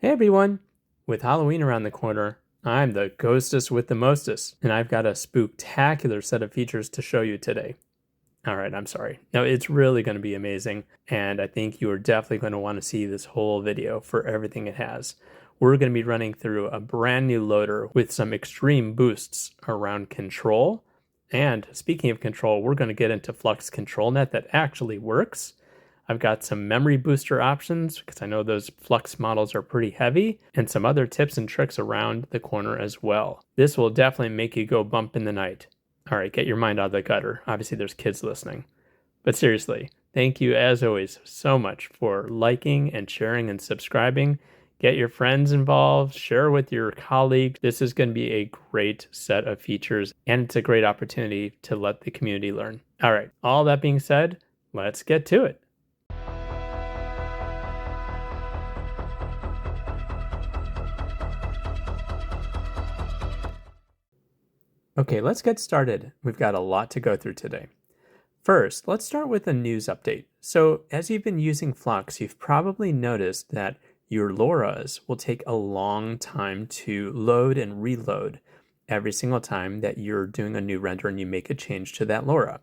Hey everyone! With Halloween around the corner, I'm the ghostest with the mostest, and I've got a spooktacular set of features to show you today. Alright, I'm sorry. No, it's really going to be amazing, and I think you are definitely going to want to see this whole video for everything it has. We're going to be running through a brand new loader with some extreme boosts around control, and speaking of control, we're going to get into FLUX ControlNet that actually works. I've got some memory booster options because I know those Flux models are pretty heavy, and some other tips and tricks around the corner as well. This will definitely make you go bump in the night. All right, get your mind out of the gutter. Obviously, there's kids listening. But seriously, thank you as always so much for liking and sharing and subscribing. Get your friends involved, share with your colleagues. This is going to be a great set of features, and it's a great opportunity to let the community learn. All right, all that being said, let's get to it. Okay, let's get started. We've got a lot to go through today. First, let's start with a news update. So as you've been using Flux, you've probably noticed that your LoRa's will take a long time to load and reload every single time that you're doing a new render and you make a change to that LoRa.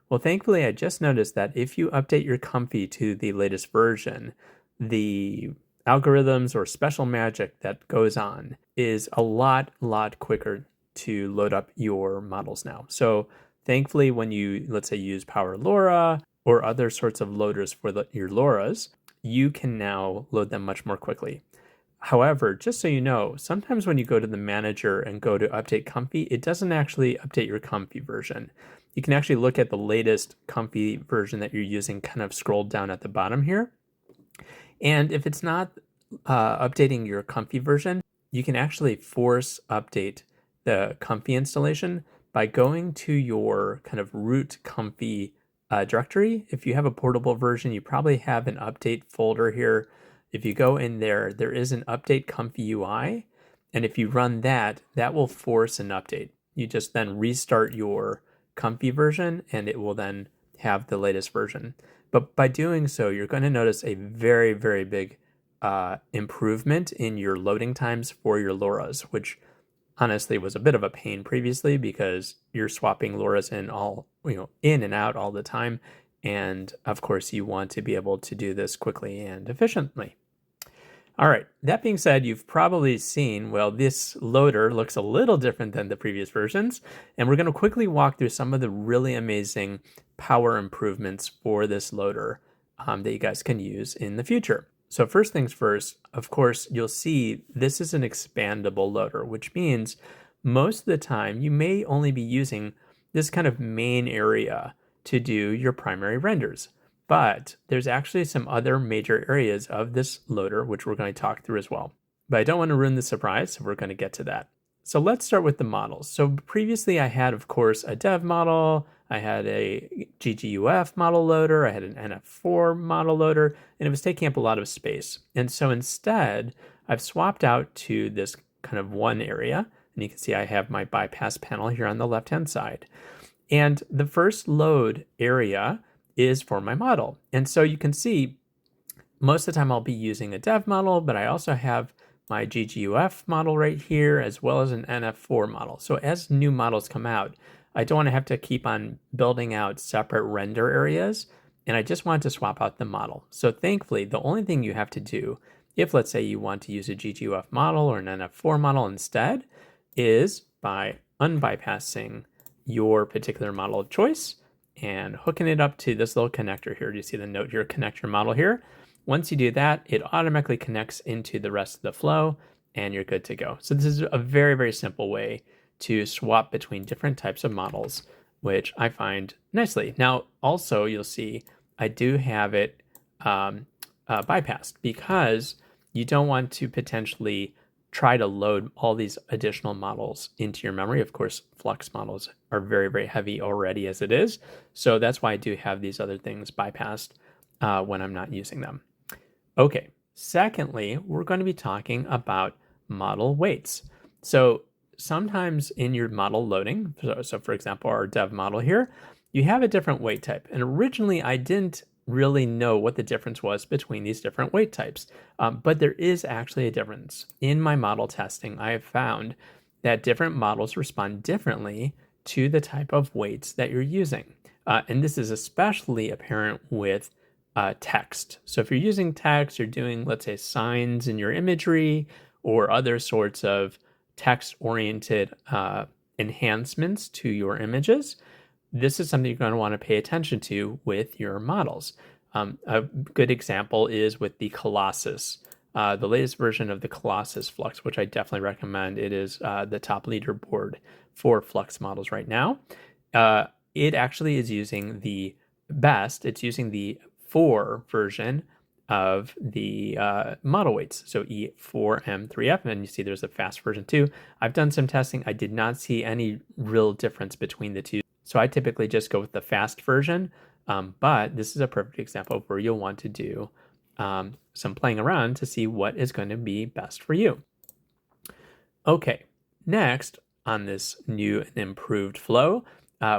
Well, thankfully, I just noticed that if you update your Comfy to the latest version, the algorithms or special magic that goes on is a lot quicker to load up your models now. So thankfully, when you, let's say, use Power LoRa or other sorts of loaders for your LoRa's, you can now load them much more quickly. However, just so you know, sometimes when you go to the manager and go to update Comfy, it doesn't actually update your Comfy version. You can actually look at the latest Comfy version that you're using kind of scrolled down at the bottom here. And if it's not updating your Comfy version, you can actually force update the Comfy installation by going to your kind of root Comfy directory. If you have a portable version, you probably have an update folder here. If you go in there, there is an update ComfyUI, and if you run that, that will force an update. You just then restart your Comfy version, and it will then have the latest version. But by doing so, you're going to notice a very big improvement in your loading times for your LoRa's, which honestly was a bit of a pain previously because you're swapping LoRa's in and out all the time. And of course, you want to be able to do this quickly and efficiently. All right, that being said, you've probably seen, well, this loader looks a little different than the previous versions. And we're going to quickly walk through some of the really amazing power improvements for this loader that you guys can use in the future. So first things first, of course, you'll see this is an expandable loader, which means most of the time you may only be using this kind of main area to do your primary renders. But there's actually some other major areas of this loader, which we're going to talk through as well. But I don't want to ruin the surprise, so we're going to get to that. So let's start with the models. So previously I had, of course, a dev model, I had a GGUF model loader, I had an NF4 model loader, and it was taking up a lot of space. And so instead, I've swapped out to this kind of one area, and you can see I have my bypass panel here on the left-hand side. And the first load area is for my model. And so you can see most of the time I'll be using a dev model, but I also have my GGUF model right here, as well as an NF4 model. So as new models come out, I don't want to have to keep on building out separate render areas, and I just want to swap out the model. So thankfully, the only thing you have to do, if let's say you want to use a GGUF model or an NF4 model instead, is by unbypassing your particular model of choice and hooking it up to this little connector here. Do you see the note here, connect your model here? Once you do that, it automatically connects into the rest of the flow and you're good to go. So this is a very simple way to swap between different types of models, which I find nicely. Now, also you'll see I do have it bypassed because you don't want to potentially try to load all these additional models into your memory. Of course, Flux models are very heavy already as it is. So that's why I do have these other things bypassed when I'm not using them. Okay, secondly, we're going to be talking about model weights. So sometimes in your model loading, so for example, our dev model here, you have a different weight type. And originally I didn't really know what the difference was between these different weight types. But there is actually a difference. In my model testing, I have found that different models respond differently to the type of weights that you're using. And this is especially apparent with text. So if you're using text, you're doing, let's say, signs in your imagery or other sorts of text-oriented enhancements to your images, this is something you're going to want to pay attention to with your models. A good example is with the Colossus, the latest version of the Colossus Flux, which I definitely recommend. It is the top leaderboard for Flux models right now. It actually is using the best. It's using the 4 version of the model weights. So E4M3F, and you see there's a fast version too. I've done some testing. I did not see any real difference between the two. So I typically just go with the fast version, but this is a perfect example of where you'll want to do some playing around to see what is going to be best for you. Okay, next on this new and improved flow,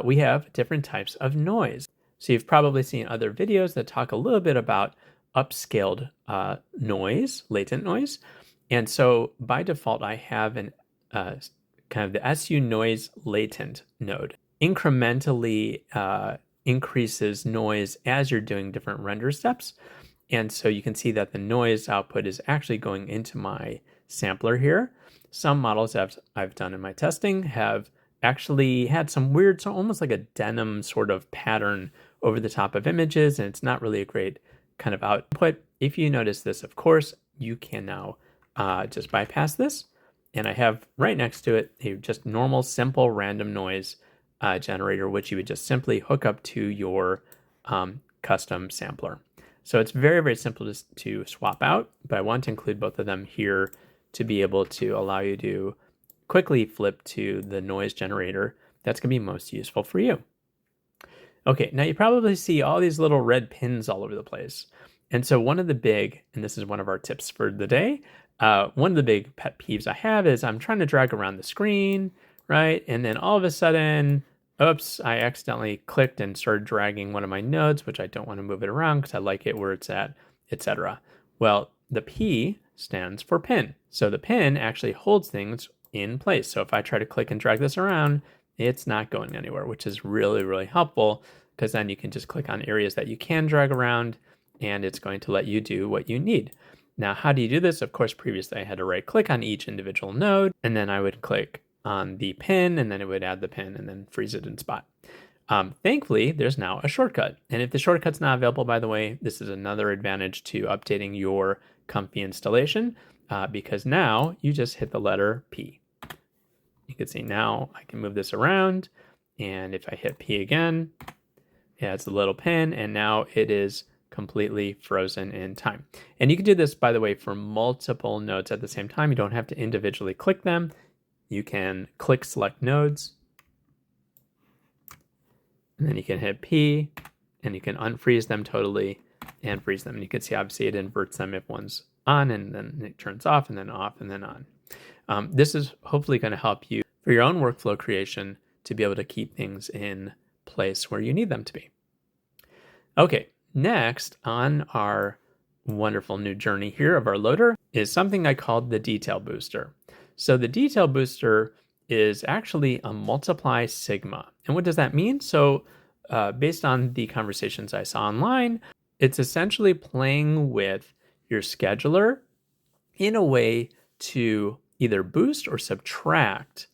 we have different types of noise. So you've probably seen other videos that talk a little bit about upscaled noise, latent noise. And so by default, I have an kind of the SU noise latent node. Incrementally increases noise as you're doing different render steps. And so you can see that the noise output is actually going into my sampler here. Some models I've done in my testing have actually had some weird, so almost like a denim sort of pattern over the top of images, and it's not really a great kind of output. If you notice this, of course, you can now just bypass this. And I have right next to it a just normal, simple random noise generator, which you would just simply hook up to your custom sampler. So it's very, very simple to swap out, but I want to include both of them here to be able to allow you to quickly flip to the noise generator that's going to be most useful for you. Okay, now you probably see all these little red pins all over the place. And so one of the big, and this is one of our tips for the day, one of the big pet peeves I have is I'm trying to drag around the screen, right? And then all of a sudden, oops, I accidentally clicked and started dragging one of my nodes, which I don't want to move it around because I like it where it's at, etc. Well, the P stands for pin. So the pin actually holds things in place. So if I try to click and drag this around, it's not going anywhere, which is really, really helpful because then you can just click on areas that you can drag around and it's going to let you do what you need. Now, how do you do this? Of course, previously I had to right click on each individual node and then I would click on the pin and then it would add the pin and then freeze it in spot. Thankfully, there's now a shortcut. And if the shortcut's not available, by the way, this is another advantage to updating your Comfy installation because now you just hit the letter P. You can see now I can move this around, and if I hit P again, it adds the little pin, and now it is completely frozen in time. And you can do this, by the way, for multiple nodes at the same time. You don't have to individually click them. You can click select nodes, and then you can hit P, and you can unfreeze them totally and freeze them. And you can see, obviously, it inverts them if one's on, and then it turns off, and then off, and then on. This is hopefully going to help you for your own workflow creation to be able to keep things in place where you need them to be. Okay, next on our wonderful new journey here of our loader is something I called the detail booster. So the detail booster is actually a multiply sigma. And what does that mean? So based on the conversations I saw online, it's essentially playing with your scheduler in a way to either boost or subtract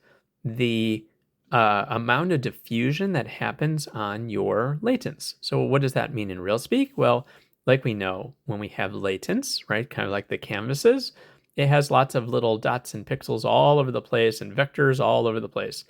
the amount of diffusion that happens on your latents. So what does that mean in real speak? Well, like we know, when we have latents, right, kind of like the canvases, it has lots of little dots and pixels all over the place and vectors all over the place.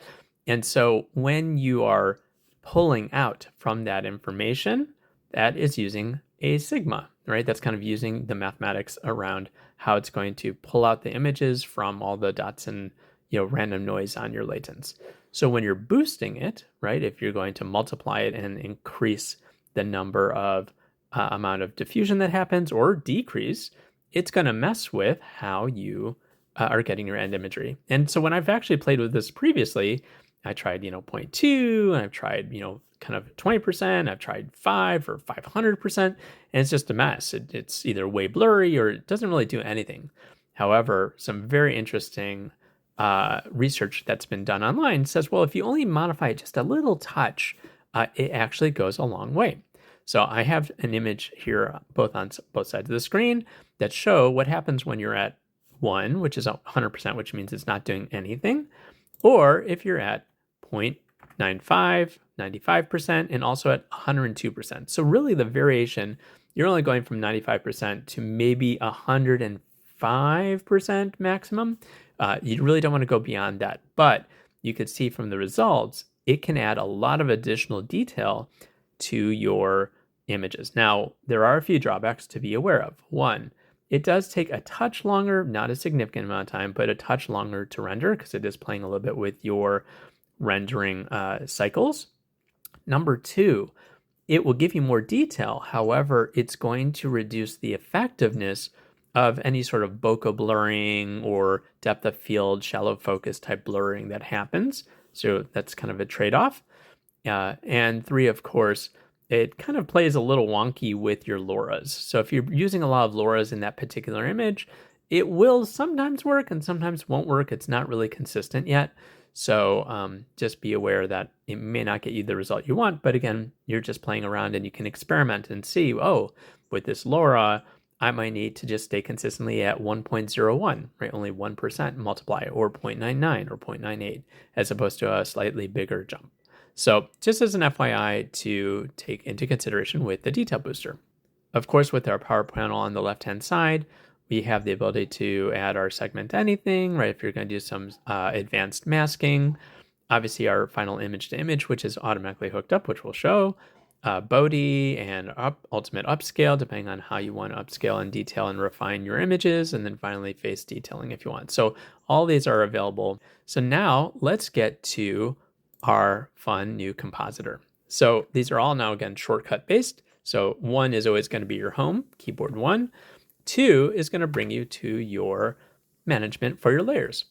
And so when you are pulling out from that information, that is using a sigma, right? That's kind of using the mathematics around how it's going to pull out the images from all the dots and random noise on your latents. So when you're boosting it, right, if you're going to multiply it and increase the number of amount of diffusion that happens or decrease, it's going to mess with how you are getting your end imagery. And so when I've actually played with this previously, I tried 0.2 and I've tried kind of 20%, I've tried 5 or 500%, and it's just a mess. It's either way blurry or it doesn't really do anything. However, some very interesting research that's been done online says, well, if you only modify it just a little touch, it actually goes a long way. So I have an image here, both on both sides of the screen, that show what happens when you're at 1, which is 100%, which means it's not doing anything, or if you're at 0.95, 95%, and also at 102%. So really the variation, you're only going from 95% to maybe 105% maximum. You really don't want to go beyond that, but you could see from the results, it can add a lot of additional detail to your images. Now, there are a few drawbacks to be aware of. One, it does take a touch longer, not a significant amount of time, but a touch longer to render because it is playing a little bit with your rendering cycles. Number two, it will give you more detail. However, it's going to reduce the effectiveness of any sort of bokeh blurring or depth of field, shallow focus type blurring that happens. So that's kind of a trade-off. And three, of course, it kind of plays a little wonky with your LoRa's. So if you're using a lot of LoRa's in that particular image, it will sometimes work and sometimes won't work. It's not really consistent yet. So just be aware that it may not get you the result you want. But again, you're just playing around and you can experiment and see, oh, with this LoRa, I might need to just stay consistently at 1.01, right? Only 1% multiply, or 0.99 or 0.98, as opposed to a slightly bigger jump. So just as an FYI to take into consideration with the detail booster. Of course, with our power panel on the left-hand side, we have the ability to add our segment anything, right? If you're going to do some advanced masking, obviously our final image to image, which is automatically hooked up, which we'll show, Bodhi and ultimate upscale, depending on how you want to upscale and detail and refine your images, and then finally face detailing if you want. So all these are available. So now let's get to our fun new compositor. So these are all now, again, shortcut based. So 1 is always going to be your home, keyboard 1. 2 is going to bring you to your management for your layers.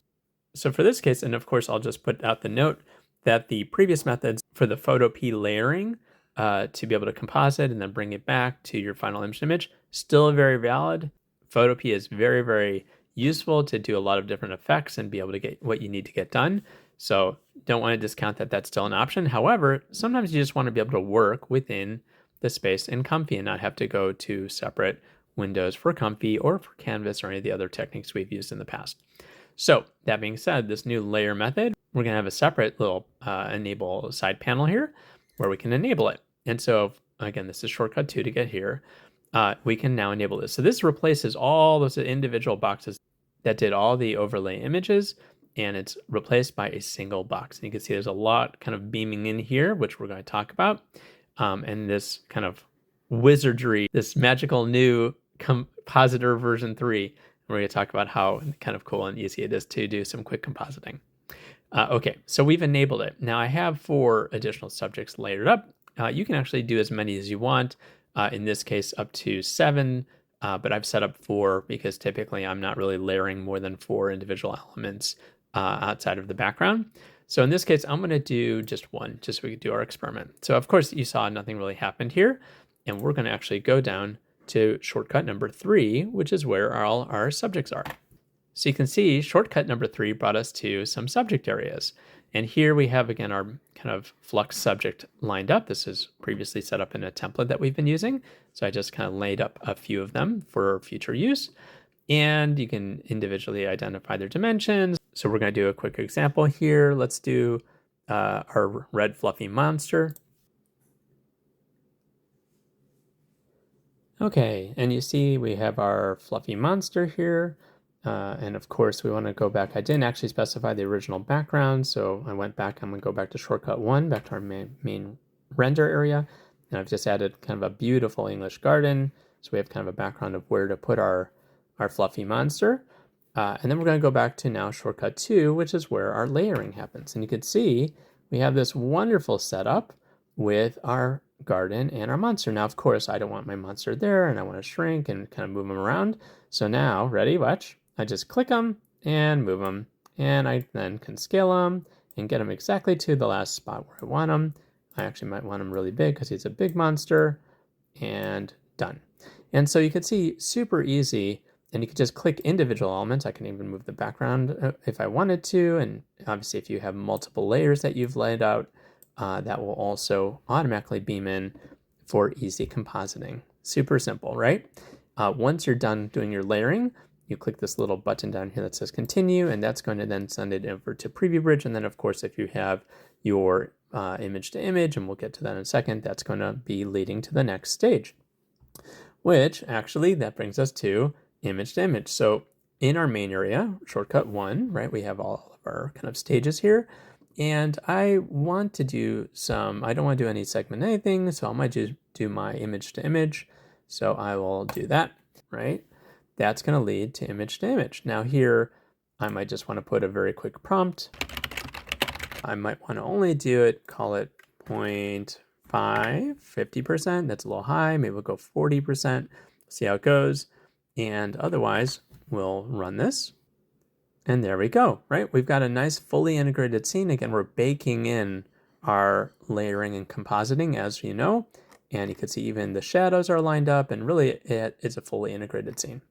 So for this case, and of course, I'll just put out the note that the previous methods for the photo P layering to be able to composite and then bring it back to your final image, still very valid. Photo P is very, very useful to do a lot of different effects and be able to get what you need to get done. So don't want to discount that that's still an option. However, sometimes you just want to be able to work within the space in Comfy and not have to go to separate windows for Comfy or for Canvas or any of the other techniques we've used in the past. So that being said, this new layer method, we're going to have a separate little enable side panel here where we can enable it. And so again, this is shortcut 2 to get here. We can now enable this. So this replaces all those individual boxes that did all the overlay images, and it's replaced by a single box. And you can see there's a lot kind of beaming in here, which we're going to talk about. And this kind of wizardry, this magical new Compositor version 3. We're going to talk about how kind of cool and easy it is to do some quick compositing. Okay, so we've enabled it. Now I have 4 additional subjects layered up. You can actually do as many as you want. In this case, up to 7. But I've set up 4 because typically I'm not really layering more than 4 individual elements outside of the background. So in this case, I'm going to do just 1, just so we can do our experiment. So of course, you saw nothing really happened here. And we're going to actually go down to shortcut number 3, which is where all our subjects are. So you can see shortcut number 3 brought us to some subject areas. And here we have, again, our kind of Flux subject lined up. This is previously set up in a template that we've been using. So I just kind of laid up a few of them for future use. And you can individually identify their dimensions. So we're going to do a quick example here. Let's do our red fluffy monster. Okay, and you see we have our fluffy monster here. And of course, we want to go back. I didn't actually specify the original background, so I went back. I'm going to go back to shortcut 1, back to our main render area. And I've just added kind of a beautiful English garden. So we have kind of a background of where to put our fluffy monster. And then we're going to go back to now shortcut 2, which is where our layering happens. And you can see we have this wonderful setup with our garden and our monster. Now, of course, I don't want my monster there, and I want to shrink and kind of move them around. So now, ready, watch. I just click them and move them, and I then can scale them and get them exactly to the last spot where I want them. I actually might want him really big because he's a big monster, and done. And so you can see super easy, and you can just click individual elements. I can even move the background if I wanted to. And obviously if you have multiple layers that you've laid out, that will also automatically beam in for easy compositing. Super simple, right? Once you're done doing your layering, you click this little button down here that says continue, and that's going to then send it over to Preview Bridge. And then of course, if you have your image to image, and we'll get to that in a second, that's going to be leading to the next stage, which actually that brings us to image to image. So in our main area, shortcut 1, right, we have all of our kind of stages here. And I want to do I don't want to do any segment anything, so I might just do my image to image. So I will do that, right? That's going to lead to image to image. Now here, I might just want to put a very quick prompt. I might want to only do it, call it 0.5, 50%. That's a little high. Maybe we'll go 40%, see how it goes. And otherwise, we'll run this. And there we go, right? We've got a nice fully integrated scene. Again, we're baking in our layering and compositing, as you know. And you can see even the shadows are lined up, and really it's a fully integrated scene.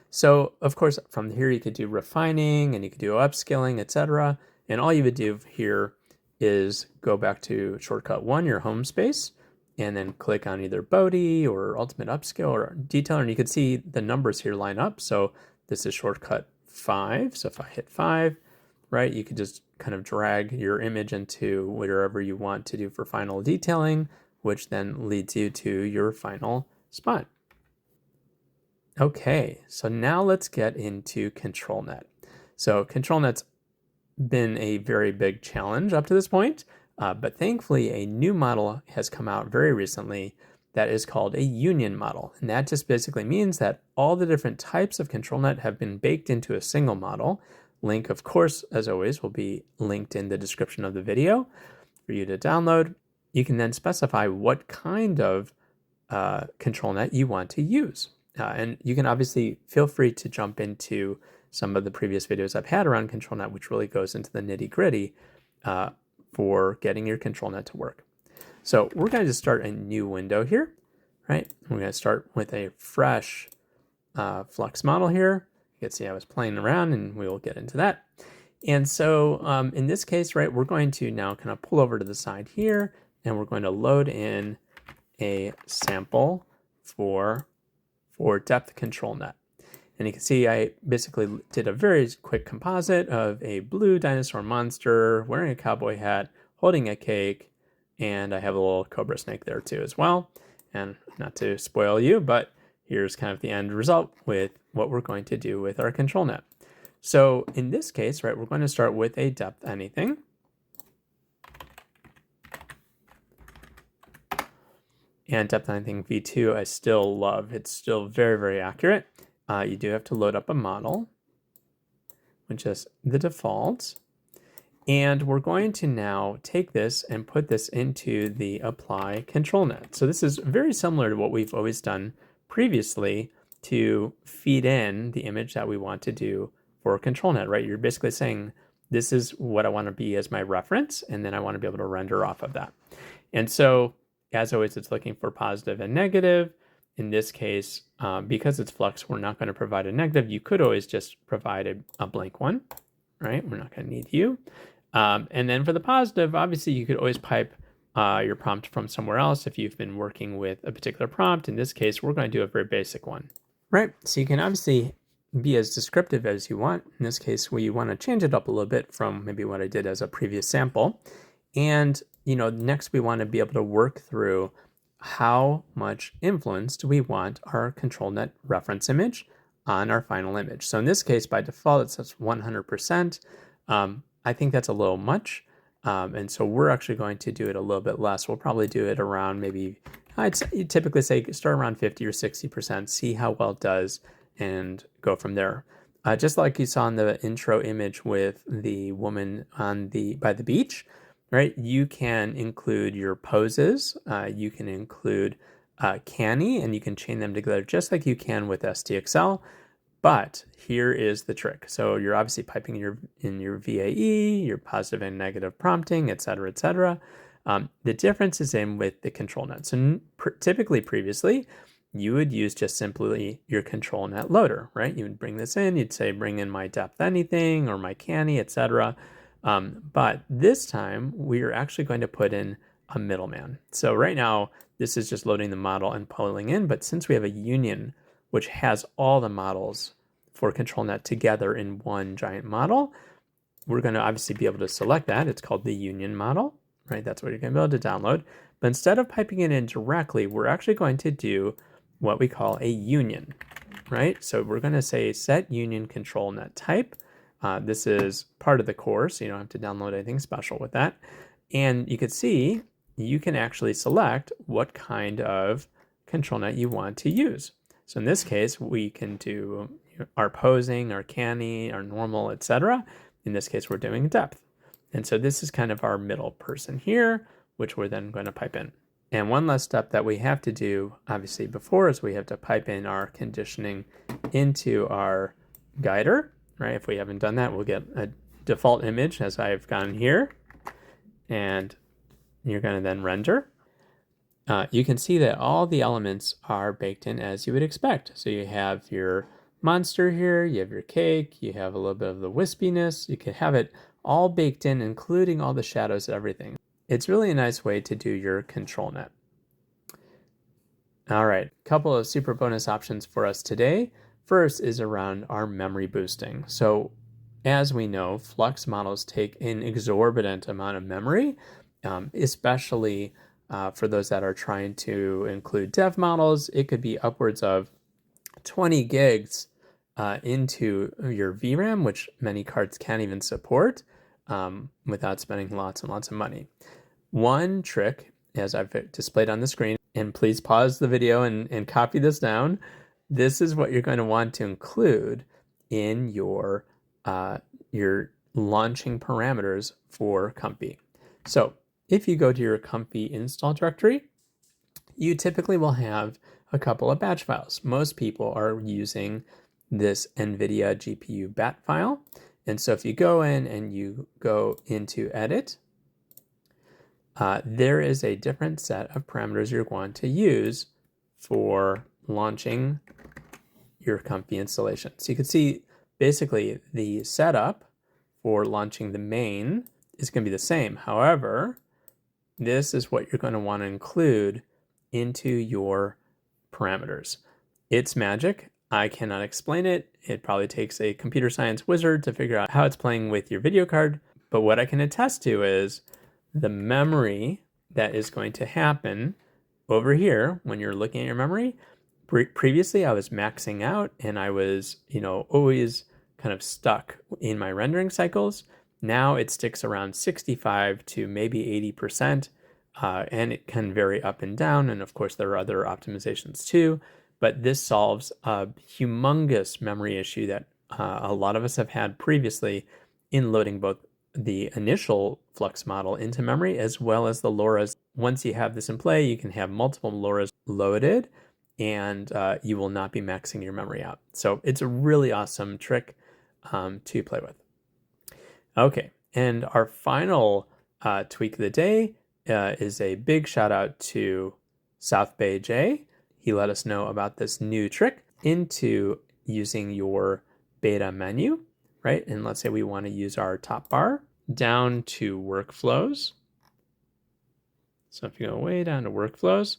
So of course, from here you could do refining, and you could do upscaling, etc. And all you would do here is go back to shortcut 1, your home space, and then click on either Bode or Ultimate Upscale or Detailer, and you can see the numbers here line up. So this is shortcut 5. So if I hit 5, right, you could just kind of drag your image into whatever you want to do for final detailing, which then leads you to your final spot. Okay, so now let's get into ControlNet. So ControlNet's been a very big challenge up to this point, but thankfully a new model has come out very recently that is called a union model. And that just basically means that all the different types of ControlNet have been baked into a single model. Link, of course, as always, will be linked in the description of the video for you to download. You can then specify what kind of ControlNet you want to use. And you can obviously feel free to jump into some of the previous videos I've had around ControlNet, which really goes into the nitty-gritty for getting your ControlNet to work. So we're going to just start a new window here, right? We're going to start with a fresh Flux model here. You can see I was playing around, and we will get into that. And so in this case, right, we're going to now kind of pull over to the side here, and we're going to load in a sample for depth ControlNet. And you can see I basically did a very quick composite of a blue dinosaur monster wearing a cowboy hat, holding a cake, and I have a little cobra snake there too as well. And not to spoil you, but here's kind of the end result with what we're going to do with our ControlNet. So in this case, right, we're going to start with a depth anything. And depth anything v2 I still love. It's still very, very accurate. You do have to load up a model, which is the default. And we're going to now take this and put this into the apply ControlNet. So this is very similar to what we've always done previously to feed in the image that we want to do for ControlNet, right? You're basically saying, this is what I want to be as my reference, and then I want to be able to render off of that. And so, as always, it's looking for positive and negative. In this case, because it's Flux, we're not going to provide a negative. You could always just provide a blank one, right? We're not going to need you. And then for the positive, obviously, you could always pipe your prompt from somewhere else if you've been working with a particular prompt. In this case, we're going to do a very basic one, right? So you can obviously be as descriptive as you want. In this case, we want to change it up a little bit from maybe what I did as a previous sample. And, next we want to be able to work through how much influence do we want our ControlNet reference image on our final image. So in this case, by default, it says 100%. I think that's a little much. And so we're actually going to do it a little bit less. We'll probably do it around maybe, I'd typically say start around 50 or 60%, see how well it does, and go from there. Just like you saw in the intro image with the woman by the beach, right? You can include your poses, you can include canny, and you can chain them together just like you can with STXL. But here is the trick. So you're obviously piping in your VAE, your positive and negative prompting, et cetera, et cetera. The difference is in with the ControlNet. So typically previously, you would use just simply your ControlNet loader, right? You would bring this in, you'd say, bring in my depth anything or my canny, etc. But this time, we are actually going to put in a middleman. So right now, this is just loading the model and pulling in, but since we have a union, which has all the models for ControlNet together in one giant model, we're going to obviously be able to select that. It's called the union model, right? That's what you're going to be able to download. But instead of piping it in directly, we're actually going to do what we call a union, right? So we're going to say set union ControlNet type. This is part of the course, so you don't have to download anything special with that. And you can see you can actually select what kind of ControlNet you want to use. So in this case, we can do our posing, our canny, our normal, etc. In this case, we're doing depth. And so this is kind of our middle person here, which we're then going to pipe in. And one last step that we have to do, obviously, before is we have to pipe in our conditioning into our guider, right? If we haven't done that, we'll get a default image as I've gone here. And you're going to then render. You can see that all the elements are baked in as you would expect. So you have your monster here, you have your cake, you have a little bit of the wispiness. You can have it all baked in, including all the shadows and everything. It's really a nice way to do your ControlNet. All right, a couple of super bonus options for us today. First is around our memory boosting. So as we know, Flux models take an exorbitant amount of memory, especially for those that are trying to include dev models. It could be upwards of 20 gigs into your VRAM, which many cards can't even support without spending lots and lots of money. One trick, as I've displayed on the screen, and please pause the video and copy this down, this is what you're going to want to include in your launching parameters for Comfy. So if you go to your Comfy install directory, you typically will have a couple of batch files. Most people are using this NVIDIA GPU bat file. And so if you go in and you go into edit, there is a different set of parameters you're going to use for launching your Comfy installation. So you can see basically the setup for launching the main is going to be the same. However, this is what you're going to want to include into your parameters. It's magic. I cannot explain it. It probably takes a computer science wizard to figure out how it's playing with your video card. But what I can attest to is the memory that is going to happen over here when you're looking at your memory. Previously, I was maxing out and I was, always kind of stuck in my rendering cycles. Now it sticks around 65 to maybe 80%, and it can vary up and down. And of course, there are other optimizations too. But this solves a humongous memory issue that a lot of us have had previously in loading both the initial Flux model into memory as well as the LoRa's. Once you have this in play, you can have multiple LoRa's loaded and you will not be maxing your memory out. So it's a really awesome trick to play with. Okay, and our final tweak of the day is a big shout out to South Bay J. He let us know about this new trick into using your beta menu, right? And let's say we want to use our top bar down to workflows. So if you go way down to workflows,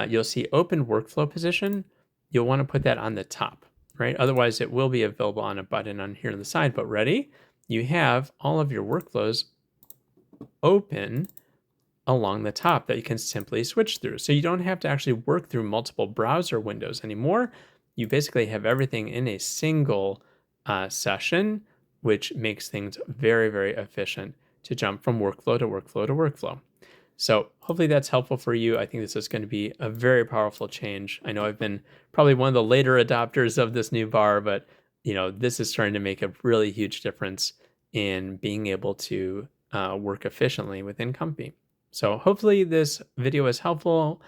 you'll see open workflow position. You'll want to put that on the top, right? Otherwise it will be available on a button on here on the side, but ready? You have all of your workflows open along the top that you can simply switch through. So you don't have to actually work through multiple browser windows anymore. You basically have everything in a single session, which makes things very, very efficient to jump from workflow to workflow to workflow. So hopefully that's helpful for you. I think this is going to be a very powerful change. I know I've been probably one of the later adopters of this new bar, but this is starting to make a really huge difference in being able to work efficiently within Comfy. So hopefully this video is helpful.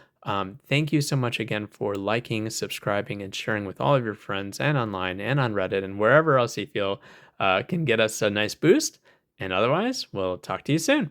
Thank you so much again for liking, subscribing, and sharing with all of your friends and online and on Reddit and wherever else you feel can get us a nice boost. And otherwise, we'll talk to you soon.